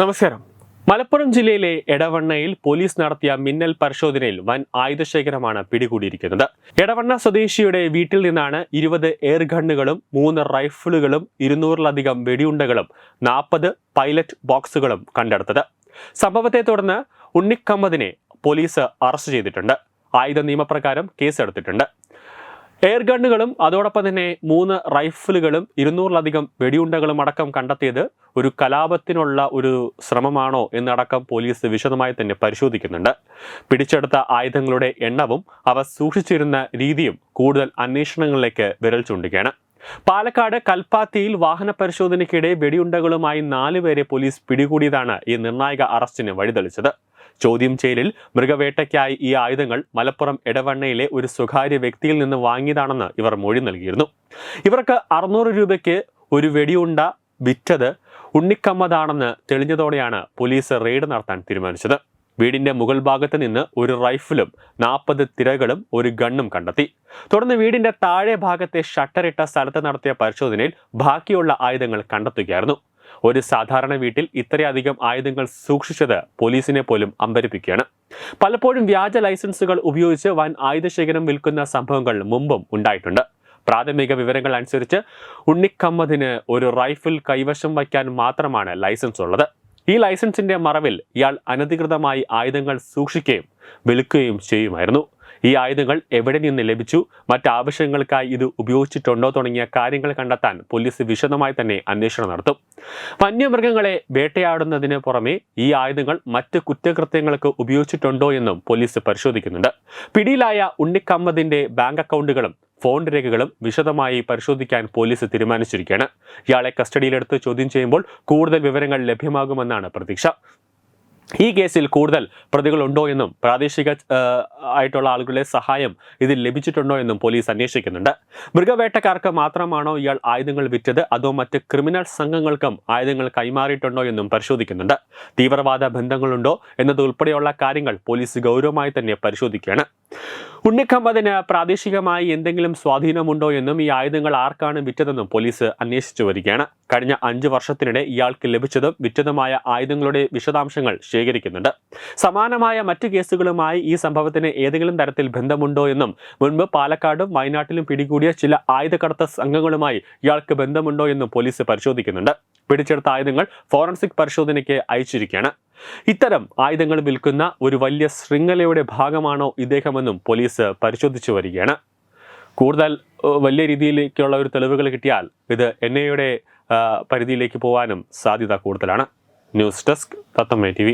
നമസ്കാരം. മലപ്പുറം ജില്ലയിലെ എടവണ്ണയിൽ പോലീസ് നടത്തിയ മിന്നൽ പരിശോധനയിൽ വൻ ആയുധശേഖരമാണ് പിടികൂടിയിരിക്കുന്നത്. എടവണ്ണ സ്വദേശിയുടെ വീട്ടിൽ നിന്നാണ് 20 എയർ ഗണ്ണുകളും 3 റൈഫിളുകളും 200-ലധികം വെടിയുണ്ടകളും 40 പൈലറ്റ് ബോക്സുകളും കണ്ടെടുത്തത്. സംഭവത്തെ തുടർന്ന് ഉണ്ണിക്കമ്മദിനെ പോലീസ് അറസ്റ്റ് ചെയ്തിട്ടുണ്ട്. ആയുധ നിയമപ്രകാരം കേസെടുത്തിട്ടുണ്ട്. എയർ ഗണ്ണുകളും അതോടൊപ്പം തന്നെ 3 റൈഫിളുകളും 200-ലധികം വെടിയുണ്ടകളും അടക്കം കണ്ടെത്തിയത് ഒരു കലാപത്തിനുള്ള ഒരു ശ്രമമാണോ എന്നടക്കം പോലീസ് വിശദമായി തന്നെ പരിശോധിക്കുന്നുണ്ട്. പിടിച്ചെടുത്ത ആയുധങ്ങളുടെ എണ്ണവും അവ സൂക്ഷിച്ചിരുന്ന രീതിയും കൂടുതൽ അന്വേഷണങ്ങളിലേക്ക് വിരൽ ചൂണ്ടുകയാണ്. പാലക്കാട് കൽപ്പാത്തിയിൽ വാഹന പരിശോധനയ്ക്കിടെ വെടിയുണ്ടകളുമായി 4 പേരെ പോലീസ് പിടികൂടിയതാണ് ഈ നിർണായക അറസ്റ്റിന് വഴിതെളിച്ചത്. ചോദ്യം ചെയ്യലിൽ മൃഗവേട്ടയ്ക്കായി ഈ ആയുധങ്ങൾ മലപ്പുറം എടവണ്ണയിലെ ഒരു സ്വകാര്യ വ്യക്തിയിൽ നിന്ന് വാങ്ങിയതാണെന്ന് ഇവർ മൊഴി നൽകിയിരുന്നു. ഇവർക്ക് 600 രൂപയ്ക്ക് ഒരു വെടിയുണ്ട വിറ്റത് ഉണ്ണിക്കമ്മദാണെന്ന് തെളിഞ്ഞതോടെയാണ് പോലീസ് റെയ്ഡ് നടത്താൻ തീരുമാനിച്ചത്. വീടിന്റെ മുകൾ ഭാഗത്ത് നിന്ന് ഒരു റൈഫിലും 40 തിരകളും ഒരു ഗണ്ണും കണ്ടെത്തി. തുടർന്ന് വീടിന്റെ താഴെ ഭാഗത്തെ ഷട്ടറിട്ട സ്ഥലത്ത് നടത്തിയ പരിശോധനയിൽ ബാക്കിയുള്ള ആയുധങ്ങൾ കണ്ടെത്തുകയായിരുന്നു. ഒരു സാധാരണ വീട്ടിൽ ഇത്രയധികം ആയുധങ്ങൾ സൂക്ഷിച്ചത് പോലീസിനെ പോലും അമ്പരപ്പിക്കുകയാണ്. പലപ്പോഴും വ്യാജ ലൈസൻസുകൾ ഉപയോഗിച്ച് വൻ ആയുധശേഖരം വിൽക്കുന്ന സംഭവങ്ങൾ മുമ്പും ഉണ്ടായിട്ടുണ്ട്. പ്രാഥമിക വിവരങ്ങൾ അനുസരിച്ച് ഉണ്ണിക്കമ്മദിന് ഒരു റൈഫിൾ കൈവശം വയ്ക്കാൻ മാത്രമാണ് ലൈസൻസ് ഉള്ളത്. ഈ ലൈസൻസിന്റെ മറവിൽ ഇയാൾ അനധികൃതമായി ആയുധങ്ങൾ സൂക്ഷിക്കുകയും വിൽക്കുകയും ചെയ്യുമായിരുന്നു. ഈ ആയുധങ്ങൾ എവിടെ നിന്ന് ലഭിച്ചു, മറ്റാവശ്യങ്ങൾക്കായി ഇത് ഉപയോഗിച്ചിട്ടുണ്ടോ തുടങ്ങിയ കാര്യങ്ങൾ കണ്ടെത്താൻ പോലീസ് വിശദമായി തന്നെ അന്വേഷണം നടത്തും. വന്യമൃഗങ്ങളെ വേട്ടയാടുന്നതിന് പുറമെ ഈ ആയുധങ്ങൾ മറ്റ് കുറ്റകൃത്യങ്ങൾക്ക് ഉപയോഗിച്ചിട്ടുണ്ടോ എന്നും പോലീസ് പരിശോധിക്കുന്നുണ്ട്. പിടിയിലായ ഉണ്ണിക്കമ്മദിന്റെ ബാങ്ക് അക്കൗണ്ടുകളും ഫോൺ രേഖകളും വിശദമായി പരിശോധിക്കാൻ പോലീസ് തീരുമാനിച്ചിരിക്കുകയാണ്. ഇയാളെ കസ്റ്റഡിയിലെടുത്ത് ചോദ്യം ചെയ്യുമ്പോൾ കൂടുതൽ വിവരങ്ങൾ ലഭ്യമാകുമെന്നാണ് പ്രതീക്ഷ. ഈ കേസിൽ കൂടുതൽ പ്രതികളുണ്ടോ എന്നും പ്രാദേശിക ആയിട്ടുള്ള ആളുകളുടെ സഹായം ഇതിൽ ലഭിച്ചിട്ടുണ്ടോ എന്നും പോലീസ് അന്വേഷിക്കുന്നുണ്ട്. മൃഗവേട്ടക്കാർക്ക് മാത്രമാണോ ഇയാൾ ആയുധങ്ങൾ വിറ്റത്, അതോ മറ്റ് ക്രിമിനൽ സംഘങ്ങൾക്കും ആയുധങ്ങൾ കൈമാറിയിട്ടുണ്ടോ എന്നും പരിശോധിക്കുന്നുണ്ട്. തീവ്രവാദ ബന്ധങ്ങളുണ്ടോ എന്നതുൾപ്പെടെയുള്ള കാര്യങ്ങൾ പോലീസ് ഗൗരവമായി തന്നെ പരിശോധിക്കുകയാണ്. ഉണ്ണിക്കമ്മദിന് പ്രാദേശികമായി എന്തെങ്കിലും സ്വാധീനമുണ്ടോ എന്നും ഈ ആയുധങ്ങൾ ആർക്കാണ് വിറ്റതെന്നും പോലീസ് അന്വേഷിച്ചു വരികയാണ്. കഴിഞ്ഞ 5 വർഷത്തിനിടെ ഇയാൾക്ക് ലഭിച്ചതും വിറ്റതുമായ ആയുധങ്ങളുടെ വിശദാംശങ്ങൾ ശേഖരിക്കുന്നുണ്ട്. സമാനമായ മറ്റു കേസുകളുമായി ഈ സംഭവത്തിന് ഏതെങ്കിലും തരത്തിൽ ബന്ധമുണ്ടോ എന്നും മുൻപ് പാലക്കാടും വയനാട്ടിലും പിടികൂടിയ ചില ആയുധക്കടത്ത് സംഘങ്ങളുമായി ഇയാൾക്ക് ബന്ധമുണ്ടോ എന്നും പോലീസ് പരിശോധിക്കുന്നുണ്ട്. പിടിച്ചെടുത്ത ആയുധങ്ങൾ ഫോറൻസിക് പരിശോധനയ്ക്ക് അയച്ചിരിക്കുകയാണ്. ഇത്തരം ആയുധങ്ങൾ വിൽക്കുന്ന ഒരു വലിയ ശൃംഖലയുടെ ഭാഗമാണോ ഇദ്ദേഹമെന്നും പോലീസ് പരിശോധിച്ചു വരികയാണ്. കൂടുതൽ വലിയ രീതിയിലേക്കുള്ള ഒരു തെളിവുകൾ കിട്ടിയാൽ ഇത് NIA പരിധിയിലേക്ക് പോകാനും സാധ്യത കൂടുതലാണ്. ന്യൂസ് ഡെസ്ക് തത്വമേ TV.